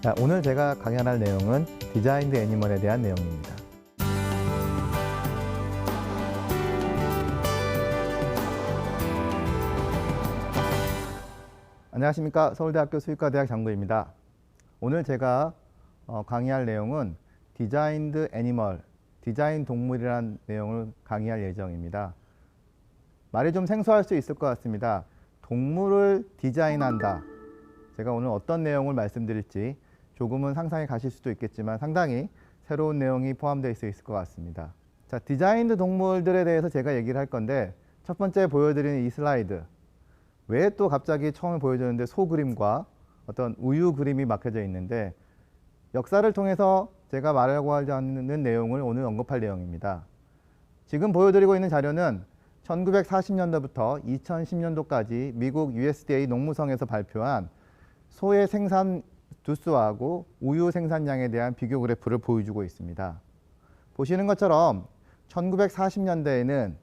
자, 오늘 제가 강연할 내용은 디자인드 애니멀에 대한 내용입니다. 안녕하십니까. 서울대학교 수의과대학 장구입니다. 오늘 제가 강의할 내용은 디자인드 애니멀, 디자인 동물이라는 내용을 강의할 예정입니다. 말이 좀 생소할 수 있을 것 같습니다. 동물을 디자인한다. 제가 오늘 어떤 내용을 말씀드릴지 조금은 상상해 가실 수도 있겠지만 상당히 새로운 내용이 포함되어 있을 것 같습니다. 자, 디자인드 동물들에 대해서 제가 얘기를 할 건데, 첫 번째 보여드리는 이 슬라이드, 왜 또 갑자기 처음에 보여줬는데 소 그림과 어떤 우유 그림이 막혀져 있는데, 역사를 통해서 제가 말하고 하지 않는 내용을 오늘 언급할 내용입니다. 지금 보여드리고 있는 자료는 1940년도부터 2010년도까지 미국 USDA 농무성에서 발표한 소의 생산 두수하고 우유 생산량에 대한 비교 그래프를 보여주고 있습니다. 보시는 것처럼 1940년대에는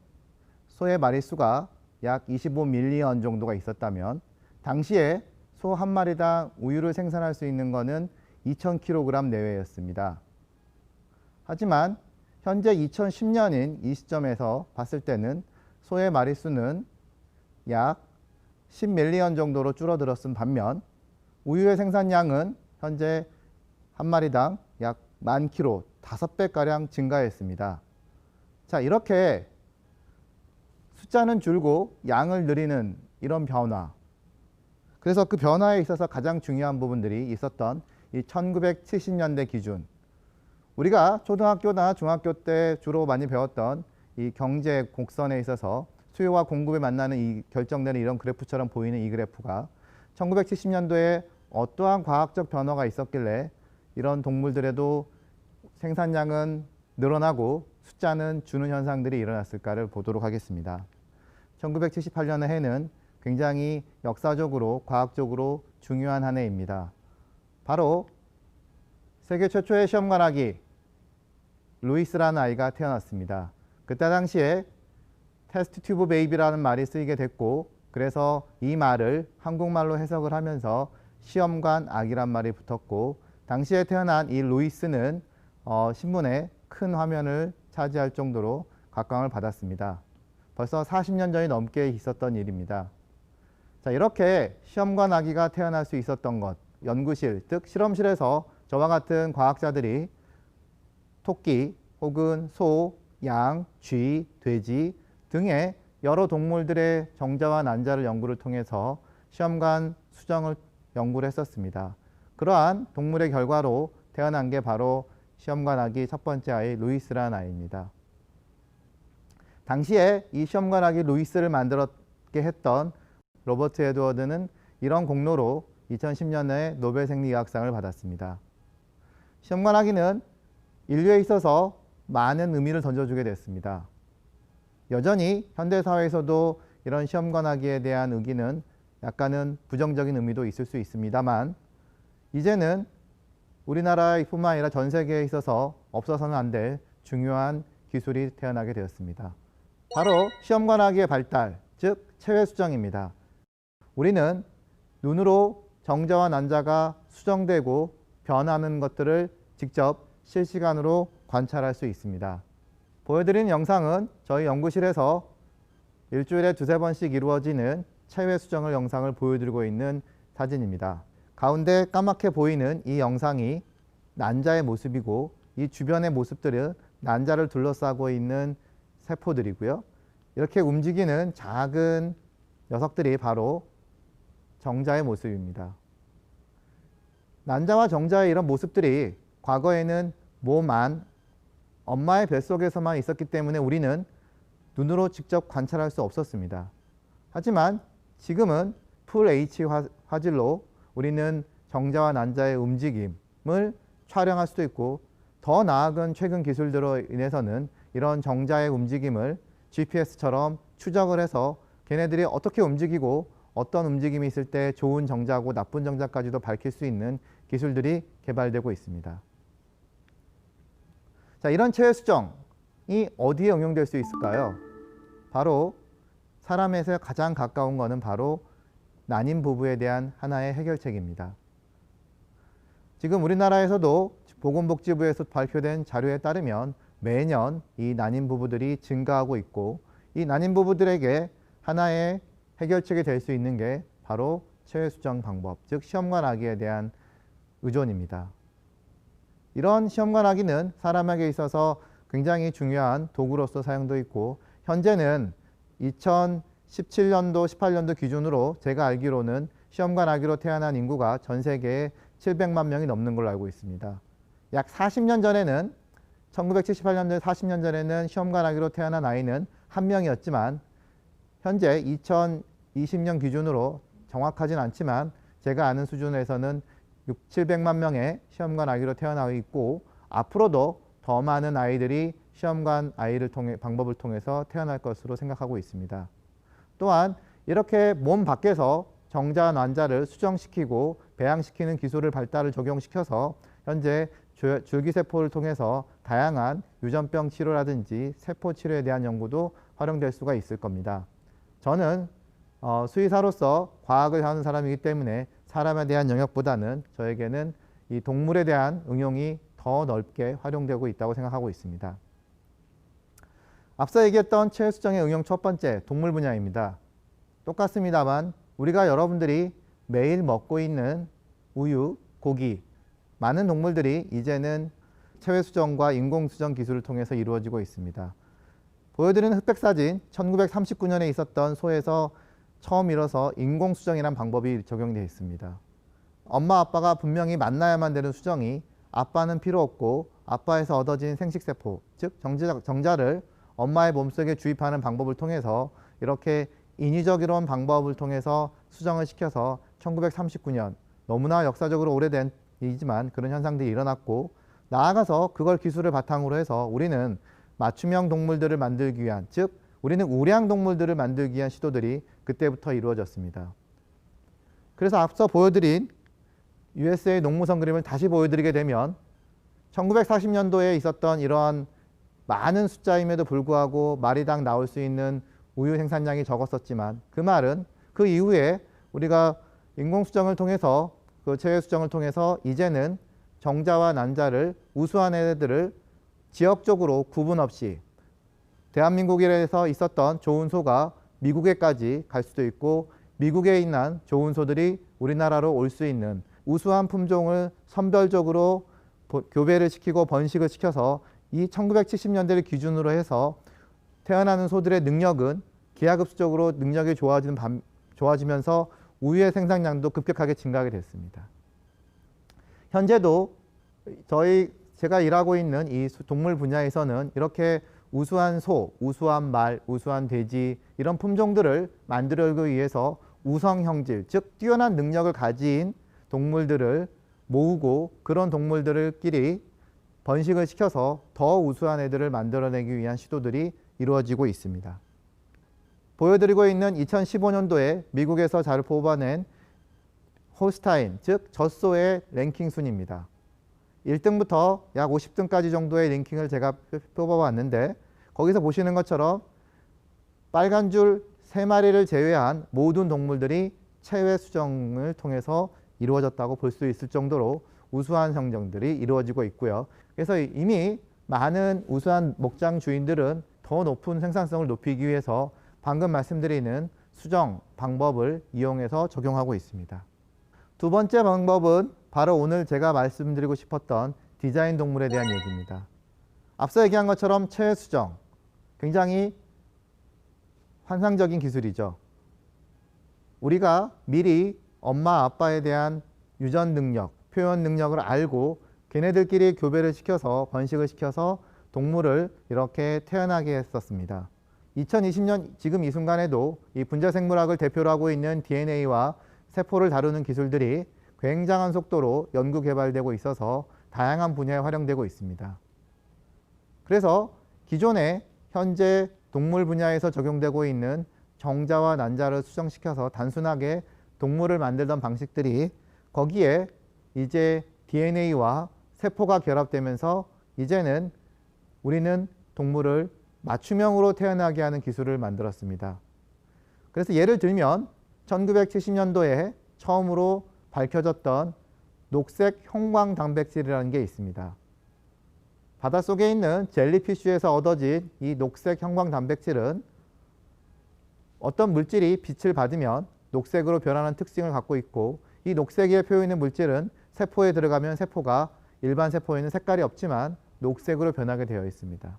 소의 마리수가 약 25밀리언 정도가 있었다면, 당시에 소 한 마리당 우유를 생산할 수 있는 것은 2000kg 내외였습니다. 하지만 현재 2010년인 이 시점에서 봤을 때는 소의 마리수는 약 10밀리언 정도로 줄어들었은 반면, 우유의 생산량은 현재 한 마리당 약 10,000kg, 5배가량 증가했습니다. 자, 이렇게 숫자는 줄고 양을 늘리는 이런 변화. 그래서 그 변화에 있어서 가장 중요한 부분들이 있었던 이 1970년대 기준. 우리가 초등학교나 중학교 때 주로 많이 배웠던 이 경제 곡선에 있어서 수요와 공급에 만나는 이 결정되는 이런 그래프처럼 보이는 이 그래프가 1970년도에 어떠한 과학적 변화가 있었길래 이런 동물들에도 생산량은 늘어나고 숫자는 주는 현상들이 일어났을까를 보도록 하겠습니다. 1978년의 해는 굉장히 역사적으로 과학적으로 중요한 한 해입니다. 바로 세계 최초의 시험관 아기 루이스라는 아이가 태어났습니다. 그때 당시에 테스트 튜브 베이비라는 말이 쓰이게 됐고, 그래서 이 말을 한국말로 해석을 하면서 시험관 아기란 말이 붙었고, 당시에 태어난 이 루이스는 신문에 큰 화면을 차지할 정도로 각광을 받았습니다. 벌써 40년 전이 넘게 있었던 일입니다. 자, 이렇게 시험관 아기가 태어날 수 있었던 것, 연구실, 즉 실험실에서 저와 같은 과학자들이 토끼 혹은 소, 양, 쥐, 돼지 등의 여러 동물들의 정자와 난자를 연구를 통해서 시험관 수정을 연구를 했었습니다. 그러한 동물의 결과로 태어난 게 바로 시험관 아기 첫 번째 아이 루이스라는 아이입니다. 당시에 이 시험관 아기 루이스를 만들었게 했던 로버트 에드워드는 이런 공로로 2010년에 노벨 생리의학상을 받았습니다. 시험관 아기는 인류에 있어서 많은 의미를 던져주게 됐습니다. 여전히 현대사회에서도 이런 시험관 아기에 대한 의기는 약간은 부정적인 의미도 있을 수 있습니다만, 이제는 우리나라뿐만 아니라 전 세계에 있어서 없어서는 안 될 중요한 기술이 태어나게 되었습니다. 바로 시험관 아기의 발달, 즉 체외 수정입니다. 우리는 눈으로 정자와 난자가 수정되고 변하는 것들을 직접 실시간으로 관찰할 수 있습니다. 보여드리는 영상은 저희 연구실에서 일주일에 2~3번씩 이루어지는 체외 수정을 영상을 보여드리고 있는 사진입니다. 가운데 까맣게 보이는 이 영상이 난자의 모습이고, 이 주변의 모습들은 난자를 둘러싸고 있는 세포들이고요. 이렇게 움직이는 작은 녀석들이 바로 정자의 모습입니다. 난자와 정자의 이런 모습들이 과거에는 몸 안, 엄마의 뱃속에서만 있었기 때문에 우리는 눈으로 직접 관찰할 수 없었습니다. 하지만 지금은 풀 H 화질로 우리는 정자와 난자의 움직임을 촬영할 수도 있고, 더 나아간 최근 기술들로 인해서는 이런 정자의 움직임을 GPS처럼 추적을 해서 걔네들이 어떻게 움직이고 어떤 움직임이 있을 때 좋은 정자고 나쁜 정자까지도 밝힐 수 있는 기술들이 개발되고 있습니다. 자, 이런 체외 수정이 어디에 응용될 수 있을까요? 바로 사람에서 가장 가까운 것은 바로 난임 부부에 대한 하나의 해결책입니다. 지금 우리나라에서도 보건복지부에서 발표된 자료에 따르면 매년 이 난임 부부들이 증가하고 있고, 이 난임 부부들에게 하나의 해결책이 될 수 있는 게 바로 체외 수정 방법, 즉 시험관 아기에 대한 의존입니다. 이런 시험관 아기는 사람에게 있어서 굉장히 중요한 도구로서 사용되고 있고, 현재는 2017년도, 18년도 기준으로 제가 알기로는 시험관 아기로 태어난 인구가 전 세계에 700만 명이 넘는 걸로 알고 있습니다. 약 40년 전에는 1978년도 40년 전에는 시험관 아기로 태어난 아이는 1명이었지만 현재 2020년 기준으로 정확하진 않지만 제가 아는 수준에서는 700만 명의 시험관 아기로 태어나고 있고, 앞으로도 더 많은 아이들이 시험관 아이를 방법을 통해서 태어날 것으로 생각하고 있습니다. 또한 이렇게 몸 밖에서 정자, 난자를 수정시키고 배양시키는 기술을 발달을 적용시켜서 현재 줄기세포를 통해서 다양한 유전병 치료라든지 세포 치료에 대한 연구도 활용될 수가 있을 겁니다. 저는 수의사로서 과학을 하는 사람이기 때문에 사람에 대한 영역보다는 저에게는 이 동물에 대한 응용이 더 넓게 활용되고 있다고 생각하고 있습니다. 앞서 얘기했던 체외 수정의 응용 첫 번째, 동물 분야입니다. 똑같습니다만 우리가 여러분들이 매일 먹고 있는 우유, 고기, 많은 동물들이 이제는 체외 수정과 인공 수정 기술을 통해서 이루어지고 있습니다. 보여드리는 흑백 사진, 1939년에 있었던 소에서 처음 이뤄서 인공 수정이라는 방법이 적용되어 있습니다. 엄마 아빠가 분명히 만나야만 되는 수정이 아빠는 필요 없고 아빠에서 얻어진 생식세포, 즉 정자를 엄마의 몸속에 주입하는 방법을 통해서 이렇게 인위적이로운 방법을 통해서 수정을 시켜서 1939년, 너무나 역사적으로 오래된 일이지만 그런 현상들이 일어났고, 나아가서 그걸 기술을 바탕으로 해서 우리는 맞춤형 동물들을 만들기 위한, 즉 우리는 우량 동물들을 만들기 위한 시도들이 그때부터 이루어졌습니다. 그래서 앞서 보여드린 USA 농무선 그림을 다시 보여드리게 되면 1940년도에 있었던 이러한 많은 숫자임에도 불구하고 마리당 나올 수 있는 우유 생산량이 적었었지만, 그 말은 그 이후에 우리가 인공수정을 통해서, 그 체외수정을 통해서 이제는 정자와 난자를, 우수한 애들을 지역적으로 구분 없이 대한민국에서 있었던 좋은 소가 미국에까지 갈 수도 있고, 미국에 있는 좋은 소들이 우리나라로 올 수 있는 우수한 품종을 선별적으로 교배를 시키고 번식을 시켜서 이 1970년대를 기준으로 해서 태어나는 소들의 능력은 기하급수적으로 능력이 좋아지면서 우유의 생산량도 급격하게 증가하게 됐습니다. 현재도 제가 일하고 있는 이 동물 분야에서는 이렇게 우수한 소, 우수한 말, 우수한 돼지 이런 품종들을 만들기 위해서 우성 형질, 즉 뛰어난 능력을 가진 동물들을 모으고 그런 동물들끼리 번식을 시켜서 더 우수한 애들을 만들어내기 위한 시도들이 이루어지고 있습니다. 보여드리고 있는 2015년도에 미국에서 잘 뽑아낸 홀스타인, 즉 젖소의 랭킹 순입니다. 1등부터 약 50등까지 정도의 랭킹을 제가 뽑아봤는데, 거기서 보시는 것처럼 빨간 줄 3마리를 제외한 모든 동물들이 체외 수정을 통해서 이루어졌다고 볼 수 있을 정도로 우수한 성장들이 이루어지고 있고요. 그래서 이미 많은 우수한 목장 주인들은 더 높은 생산성을 높이기 위해서 방금 말씀드리는 수정 방법을 이용해서 적용하고 있습니다. 두 번째 방법은 바로 오늘 제가 말씀드리고 싶었던 디자인 동물에 대한 얘기입니다. 앞서 얘기한 것처럼 체외 수정, 굉장히 환상적인 기술이죠. 우리가 미리 엄마 아빠에 대한 유전 능력, 표현 능력을 알고 걔네들끼리 교배를 시켜서 번식을 시켜서 동물을 이렇게 태어나게 했었습니다. 2020년 지금 이 순간에도 이 분자생물학을 대표로 하고 있는 DNA와 세포를 다루는 기술들이 굉장한 속도로 연구 개발되고 있어서 다양한 분야에 활용되고 있습니다. 그래서 기존에 현재 동물 분야에서 적용되고 있는 정자와 난자를 수정시켜서 단순하게 동물을 만들던 방식들이 거기에 이제 DNA와 세포가 결합되면서 이제는 우리는 동물을 맞춤형으로 태어나게 하는 기술을 만들었습니다. 그래서 예를 들면 1970년도에 처음으로 밝혀졌던 녹색 형광 단백질이라는 게 있습니다. 바닷속에 있는 젤리피쉬에서 얻어진 이 녹색 형광 단백질은 어떤 물질이 빛을 받으면 녹색으로 변하는 특징을 갖고 있고, 이 녹색에 표현된 물질은 세포에 들어가면 세포가 일반 세포에는 색깔이 없지만 녹색으로 변하게 되어 있습니다.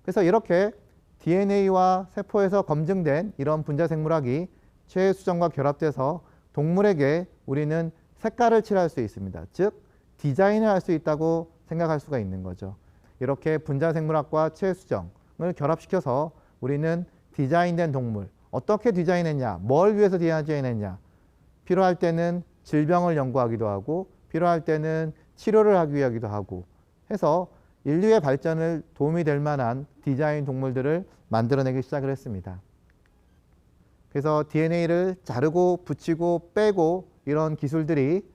그래서 이렇게 DNA와 세포에서 검증된 이런 분자생물학이 최수정과 결합돼서 동물에게 우리는 색깔을 칠할 수 있습니다. 즉 디자인을 할 수 있다고 생각할 수가 있는 거죠. 이렇게 분자생물학과 최수정을 결합시켜서 우리는 디자인된 동물, 어떻게 디자인했냐, 뭘 위해서 디자인했냐, 필요할 때는 질병을 연구하기도 하고 필요할 때는 치료를 하기 위하기도 하고 해서 인류의 발전을 도움이 될 만한 디자인 동물들을 만들어내기 시작을 했습니다. 그래서 DNA를 자르고 붙이고 빼고 이런 기술들이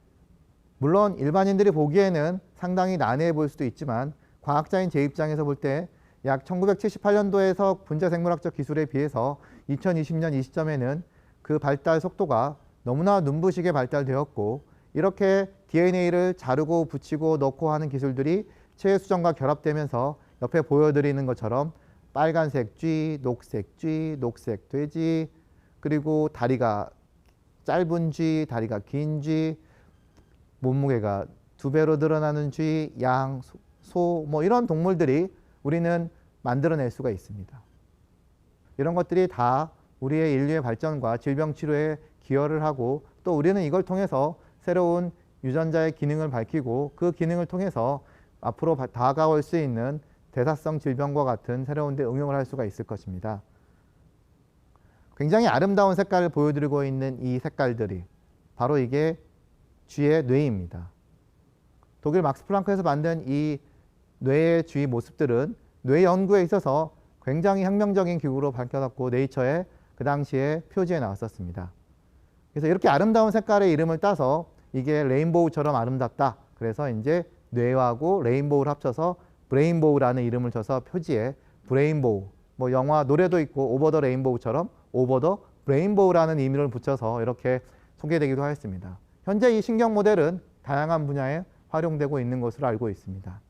물론 일반인들이 보기에는 상당히 난해해 보일 수도 있지만 과학자인 제 입장에서 볼 때 약 1978년도에서 분자생물학적 기술에 비해서 2020년 이 시점에는 그 발달 속도가 너무나 눈부시게 발달되었고, 이렇게 DNA를 자르고 붙이고 넣고 하는 기술들이 최수정과 결합되면서 옆에 보여드리는 것처럼 빨간색 쥐, 녹색 쥐, 녹색 돼지, 그리고 다리가 짧은 쥐, 다리가 긴 쥐, 몸무게가 2배로 늘어나는 쥐, 양, 소, 뭐 이런 동물들이 우리는 만들어낼 수가 있습니다. 이런 것들이 다 우리의 인류의 발전과 질병 치료에 기여를 하고, 또 우리는 이걸 통해서 새로운 유전자의 기능을 밝히고 그 기능을 통해서 앞으로 다가올 수 있는 대사성 질병과 같은 새로운 데 응용을 할 수가 있을 것입니다. 굉장히 아름다운 색깔을 보여드리고 있는 이 색깔들이 바로 이게 쥐의 뇌입니다. 독일 막스 플랑크에서 만든 이 뇌의 쥐 모습들은 뇌 연구에 있어서 굉장히 혁명적인 기구로 밝혀졌고 네이처에 그 당시에 표지에 나왔었습니다. 그래서 이렇게 아름다운 색깔의 이름을 따서 이게 레인보우처럼 아름답다. 그래서 이제 뇌하고 레인보우를 합쳐서 브레인보우라는 이름을 줘서 표지에 브레인보우, 뭐 영화 노래도 있고 오버 더 레인보우처럼 오버 더 브레인보우라는 의미를 붙여서 이렇게 소개되기도 하였습니다. 현재 이 신경 모델은 다양한 분야에 활용되고 있는 것으로 알고 있습니다.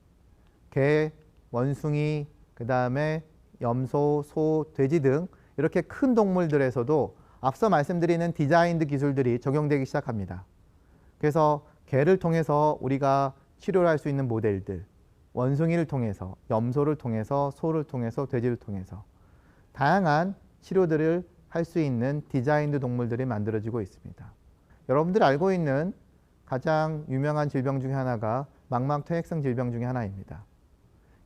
개, 원숭이, 그 다음에 염소, 소, 돼지 등 이렇게 큰 동물들에서도 앞서 말씀드리는 디자인드 기술들이 적용되기 시작합니다. 그래서 개를 통해서 우리가 치료를 할 수 있는 모델들, 원숭이를 통해서, 염소를 통해서, 소를 통해서, 돼지를 통해서 다양한 치료들을 할 수 있는 디자인드 동물들이 만들어지고 있습니다. 여러분들이 알고 있는 가장 유명한 질병 중에 하나가 망막퇴액성 질병 중에 하나입니다.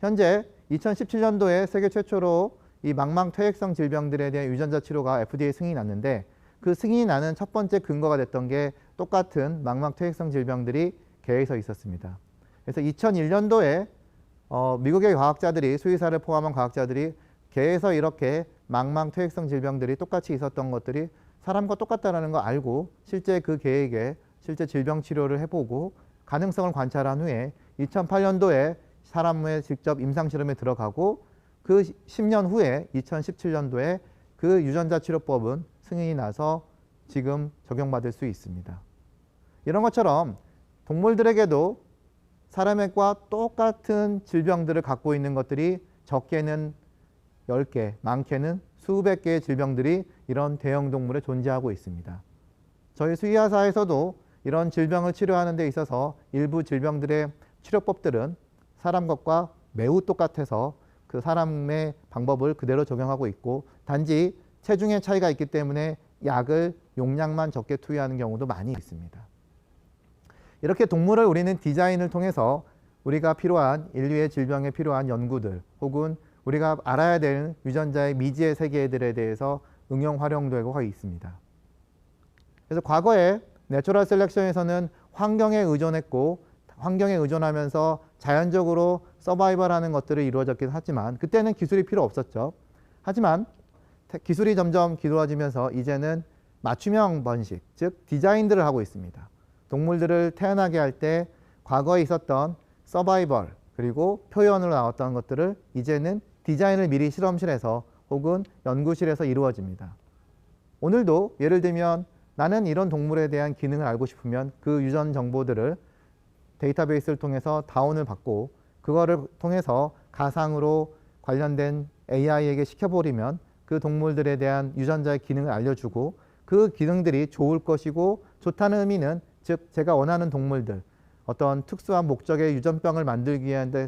현재 2017년도에 세계 최초로 이 망막퇴액성 질병들에 대한 유전자 치료가 FDA 승인이 났는데, 그 승인이 나는 첫 번째 근거가 됐던 게 똑같은 망막퇴액성 질병들이 개에서 있었습니다. 그래서 2001년도에 미국의 과학자들이, 수의사를 포함한 과학자들이 개에서 이렇게 망막퇴액성 질병들이 똑같이 있었던 것들이 사람과 똑같다는 걸 알고 실제 그 개에게 실제 질병 치료를 해보고 가능성을 관찰한 후에 2008년도에 사람의 직접 임상실험에 들어가고 그 10년 후에 2017년도에 그 유전자 치료법은 승인이 나서 지금 적용받을 수 있습니다. 이런 것처럼 동물들에게도 사람과 똑같은 질병들을 갖고 있는 것들이 적게는 10개, 많게는 수백 개의 질병들이 이런 대형 동물에 존재하고 있습니다. 저희 수의사에서도 이런 질병을 치료하는 데 있어서 일부 질병들의 치료법들은 사람 것과 매우 똑같아서 그 사람의 방법을 그대로 적용하고 있고, 단지 체중의 차이가 있기 때문에 약을 용량만 적게 투여하는 경우도 많이 있습니다. 이렇게 동물을 우리는 디자인을 통해서 우리가 필요한 인류의 질병에 필요한 연구들 혹은 우리가 알아야 되는 유전자의 미지의 세계들에 대해서 응용 활용되고 있습니다. 그래서 과거에 내추럴 셀렉션에서는 환경에 의존했고 환경에 의존하면서 자연적으로 서바이벌하는 것들이 이루어졌긴 하지만 그때는 기술이 필요 없었죠. 하지만 기술이 점점 기울어지면서 이제는 맞춤형 번식, 즉 디자인들을 하고 있습니다. 동물들을 태어나게 할 때 과거에 있었던 서바이벌 그리고 표현으로 나왔던 것들을 이제는 디자인을 미리 실험실에서 혹은 연구실에서 이루어집니다. 오늘도 예를 들면 나는 이런 동물에 대한 기능을 알고 싶으면 그 유전 정보들을 데이터베이스를 통해서 다운을 받고 그거를 통해서 가상으로 관련된 AI에게 시켜버리면 그 동물들에 대한 유전자의 기능을 알려주고 그 기능들이 좋을 것이고 좋다는 의미는 즉 제가 원하는 동물들 어떤 특수한 목적의 유전병을 만들기 위한 데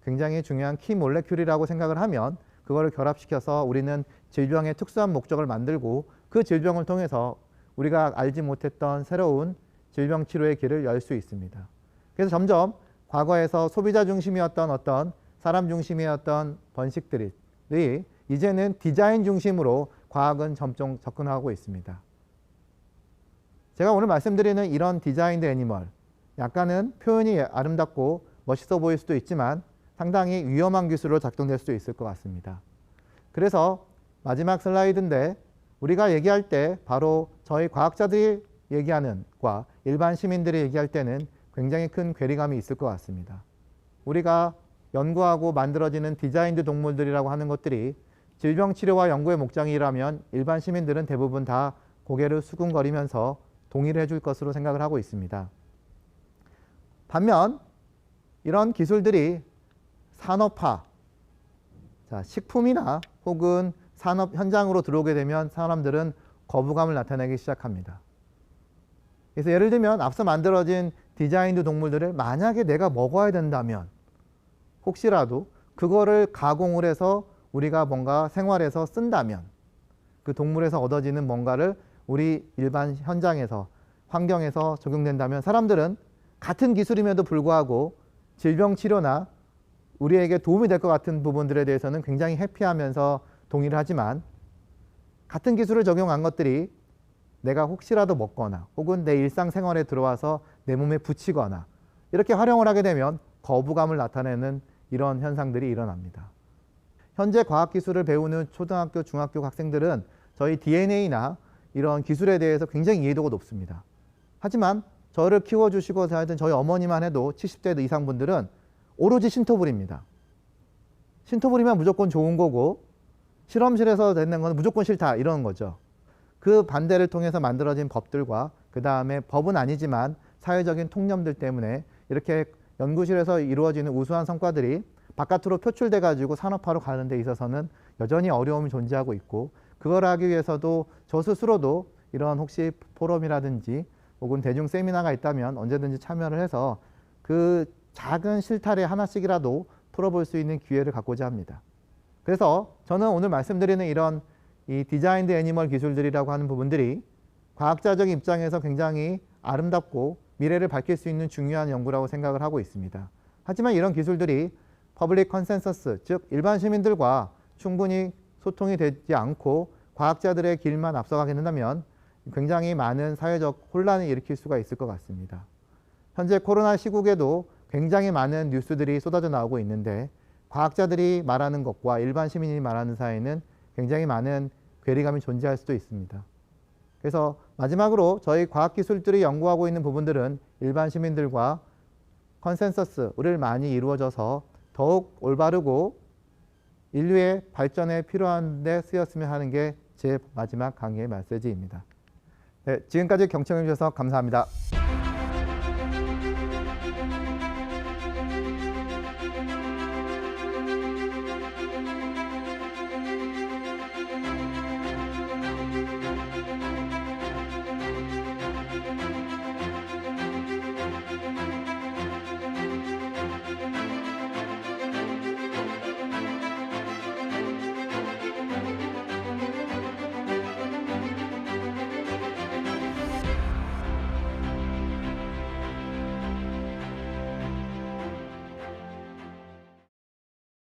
굉장히 중요한 키 몰레큘이라고 생각을 하면 그거를 결합시켜서 우리는 질병의 특수한 목적을 만들고 그 질병을 통해서 우리가 알지 못했던 새로운 질병 치료의 길을 열 수 있습니다. 그래서 점점 과거에서 소비자 중심이었던 어떤 사람 중심이었던 번식들이 이제는 디자인 중심으로 과학은 점점 접근하고 있습니다. 제가 오늘 말씀드리는 이런 디자인드 애니멀, 약간은 표현이 아름답고 멋있어 보일 수도 있지만 상당히 위험한 기술로 작동될 수도 있을 것 같습니다. 그래서 마지막 슬라이드인데 우리가 얘기할 때 바로 저희 과학자들이 얘기하는 과 일반 시민들이 얘기할 때는 굉장히 큰 괴리감이 있을 것 같습니다. 우리가 연구하고 만들어지는 디자인드 동물들이라고 하는 것들이 질병 치료와 연구의 목적이라면 일반 시민들은 대부분 다 고개를 수근거리면서 동의를 해줄 것으로 생각을 하고 있습니다. 반면 이런 기술들이 산업화, 식품이나 혹은 산업 현장으로 들어오게 되면 사람들은 거부감을 나타내기 시작합니다. 그래서 예를 들면 앞서 만들어진 디자인드 동물들을 만약에 내가 먹어야 된다면 혹시라도 그거를 가공을 해서 우리가 뭔가 생활에서 쓴다면 그 동물에서 얻어지는 뭔가를 우리 일반 현장에서 환경에서 적용된다면 사람들은 같은 기술임에도 불구하고 질병 치료나 우리에게 도움이 될 것 같은 부분들에 대해서는 굉장히 해피하면서 동의를 하지만 같은 기술을 적용한 것들이 내가 혹시라도 먹거나 혹은 내 일상생활에 들어와서 내 몸에 붙이거나 이렇게 활용을 하게 되면 거부감을 나타내는 이런 현상들이 일어납니다. 현재 과학기술을 배우는 초등학교, 중학교 학생들은 저희 DNA나 이런 기술에 대해서 굉장히 이해도가 높습니다. 하지만 저를 키워주시고 하여튼 저희 어머니만 해도 70대 이상 분들은 오로지 신토불입니다. 신토불이면 무조건 좋은 거고 실험실에서 되는 건 무조건 싫다 이런 거죠. 그 반대를 통해서 만들어진 법들과 그 다음에 법은 아니지만 사회적인 통념들 때문에 이렇게 연구실에서 이루어지는 우수한 성과들이 바깥으로 표출돼 가지고 산업화로 가는 데 있어서는 여전히 어려움이 존재하고 있고 그걸 하기 위해서도 저 스스로도 이런 혹시 포럼이라든지 혹은 대중 세미나가 있다면 언제든지 참여를 해서 그 작은 실타래 하나씩이라도 풀어볼 수 있는 기회를 갖고자 합니다. 그래서 저는 오늘 말씀드리는 이런 이 디자인드 애니멀 기술들이라고 하는 부분들이 과학자적인 입장에서 굉장히 아름답고 미래를 밝힐 수 있는 중요한 연구라고 생각을 하고 있습니다. 하지만 이런 기술들이 퍼블릭 컨센서스, 즉 일반 시민들과 충분히 소통이 되지 않고 과학자들의 길만 앞서가게 된다면 굉장히 많은 사회적 혼란을 일으킬 수가 있을 것 같습니다. 현재 코로나 시국에도 굉장히 많은 뉴스들이 쏟아져 나오고 있는데 과학자들이 말하는 것과 일반 시민이 말하는 사이에는 굉장히 많은 괴리감이 존재할 수도 있습니다. 그래서 마지막으로 저희 과학기술들이 연구하고 있는 부분들은 일반 시민들과 컨센서스를 많이 이루어져서 더욱 올바르고 인류의 발전에 필요한 데 쓰였으면 하는 게 제 마지막 강의의 메시지입니다. 네, 지금까지 경청해 주셔서 감사합니다.